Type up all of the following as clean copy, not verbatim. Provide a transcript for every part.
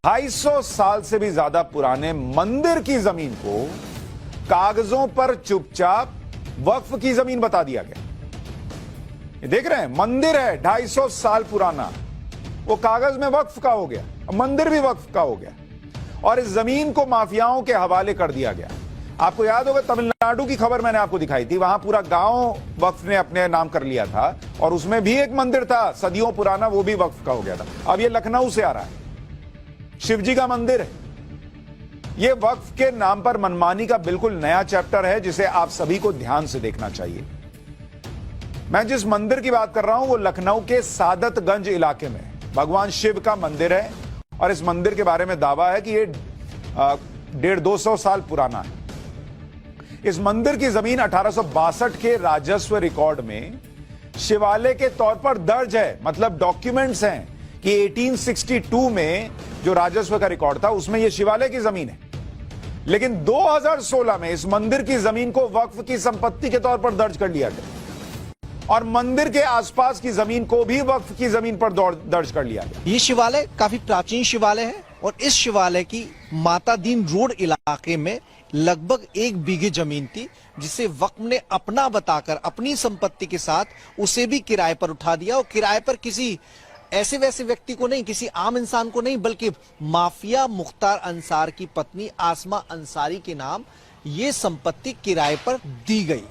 250 साल से भी ज्यादा पुराने मंदिर की जमीन को कागजों पर चुपचाप वक्फ की जमीन बता दिया गया। ये देख रहे हैं, मंदिर है 250 साल पुराना, वो कागज में वक्फ का हो गया, मंदिर भी वक्फ का हो गया और इस जमीन को माफियाओं के हवाले कर दिया गया। आपको याद होगा तमिलनाडु की खबर मैंने आपको दिखाई थी, वहां पूरा गांव वक्फ ने अपने नाम कर लिया था और उसमें भी एक मंदिर था सदियों पुराना, वो भी वक्फ का हो गया था। अब ये लखनऊ से आ रहा है, शिवजी का मंदिर है। यह वक्फ के नाम पर मनमानी का बिल्कुल नया चैप्टर है जिसे आप सभी को ध्यान से देखना चाहिए। मैं जिस मंदिर की बात कर रहा हूं वो लखनऊ के सादतगंज इलाके में भगवान शिव का मंदिर है और इस मंदिर के बारे में दावा है कि ये 150-200 साल पुराना है। इस मंदिर की जमीन 1862 के राजस्व रिकॉर्ड में शिवालय के तौर पर दर्ज है, मतलब डॉक्यूमेंट्स हैं कि 1862 में जो राजस्व का रिकॉर्ड था उसमें यह शिवालय की जमीन है, लेकिन 2016 में इस मंदिर की जमीन को वक्फ की संपत्ति के तौर पर दर्ज कर लिया गया और मंदिर के आसपास की जमीन को भी वक्फ की जमीन पर दर्ज कर लिया गया। ये शिवालय काफी प्राचीन शिवालय है और इस शिवालय की माता दीन रोड इलाके में लगभग 1 बीघे जमीन थी जिसे वक्फ ने अपना बताकर अपनी संपत्ति के साथ उसे भी किराए पर उठा दिया और किराए पर किसी ऐसे वैसे व्यक्ति को नहीं, किसी आम इंसान को नहीं, बल्कि माफिया मुख्तार अंसार की पत्नी आसमा अंसारी के नाम ये संपत्ति किराए पर दी गई।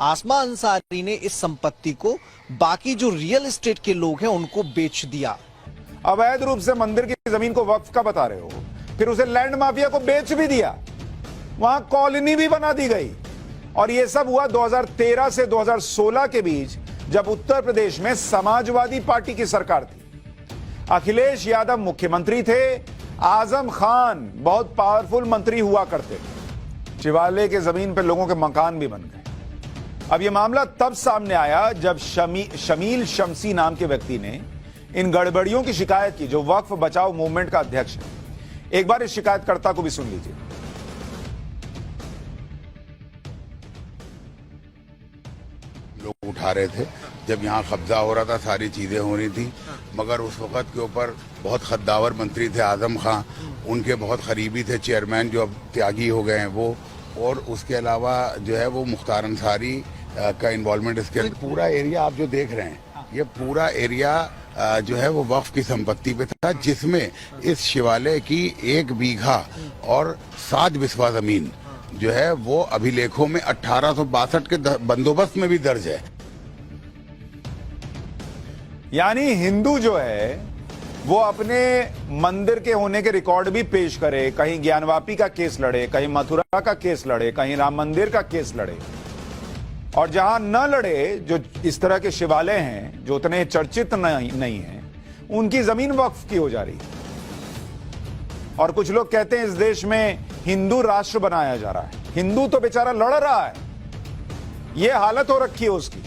आसमा अंसारी ने इस संपत्ति को बाकी जो रियल एस्टेट के लोग हैं उनको बेच दिया। अवैध रूप से मंदिर की जमीन को वक्फ का बता रहे हो, फिर उसे लैंड माफिया को बेच भी दिया, वहां कॉलोनी भी बना दी गई और यह सब हुआ 2013 से 2016 के बीच जब उत्तर प्रदेश में समाजवादी पार्टी की सरकार थी। अखिलेश यादव मुख्यमंत्री थे, आजम खान बहुत पावरफुल मंत्री हुआ करते थे। शिवालय के जमीन पर लोगों के मकान भी बन गए। अब यह मामला तब सामने आया जब शमील शमसी नाम के व्यक्ति ने इन गड़बड़ियों की शिकायत की, जो वक्फ बचाओ मूवमेंट का अध्यक्ष है। एक बार इस शिकायतकर्ता को भी सुन लीजिए। लोग उठा रहे थे जब यहाँ कब्जा हो रहा था, सारी चीजें हो रही थी, मगर उस वक्त के ऊपर बहुत खद्दावर मंत्री थे आजम खान, उनके बहुत करीबी थे चेयरमैन जो अब त्यागी हो गए हैं वो, और उसके अलावा जो है वो मुख्तार अंसारी का इन्वॉल्वमेंट। इसके पूरा एरिया आप जो देख रहे हैं, ये पूरा एरिया जो है वो वक्फ की संपत्ति पे था, जिसमें इस शिवालय की 1 बीघा और 7 बिस्वा जमीन जो है वो अभिलेखों में 1862 के बंदोबस्त में भी दर्ज है। यानी हिंदू जो है वो अपने मंदिर के होने के रिकॉर्ड भी पेश करे, कहीं ज्ञानवापी का केस लड़े, कहीं मथुरा का केस लड़े, कहीं राम मंदिर का केस लड़े, और जहां न लड़े, जो इस तरह के शिवालय हैं जो उतने चर्चित नहीं हैं, उनकी जमीन वक्फ की हो जा रही है। और कुछ लोग कहते हैं इस देश में हिंदू राष्ट्र बनाया जा रहा है। हिंदू तो बेचारा लड़ रहा है, यह हालत हो रखी है उसकी।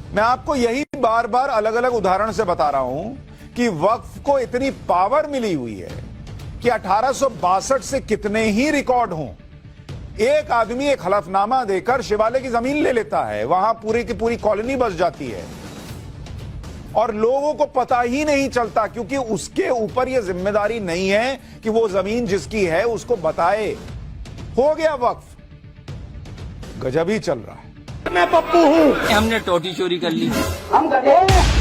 मैं आपको यही बार बार अलग अलग उदाहरण से बता रहा हूं कि वक्फ को इतनी पावर मिली हुई है कि 1862 से कितने ही रिकॉर्ड हों, एक आदमी एक हलफनामा देकर शिवालय की जमीन ले लेता है, वहां पूरी की पूरी कॉलोनी बस जाती है और लोगों को पता ही नहीं चलता, क्योंकि उसके ऊपर यह जिम्मेदारी नहीं है कि वो जमीन जिसकी है उसको बताए। हो गया वक्फ। गजब ही चल रहा है। मैं पप्पू हूँ। हमने टोटी चोरी कर ली। हम गधे हैं।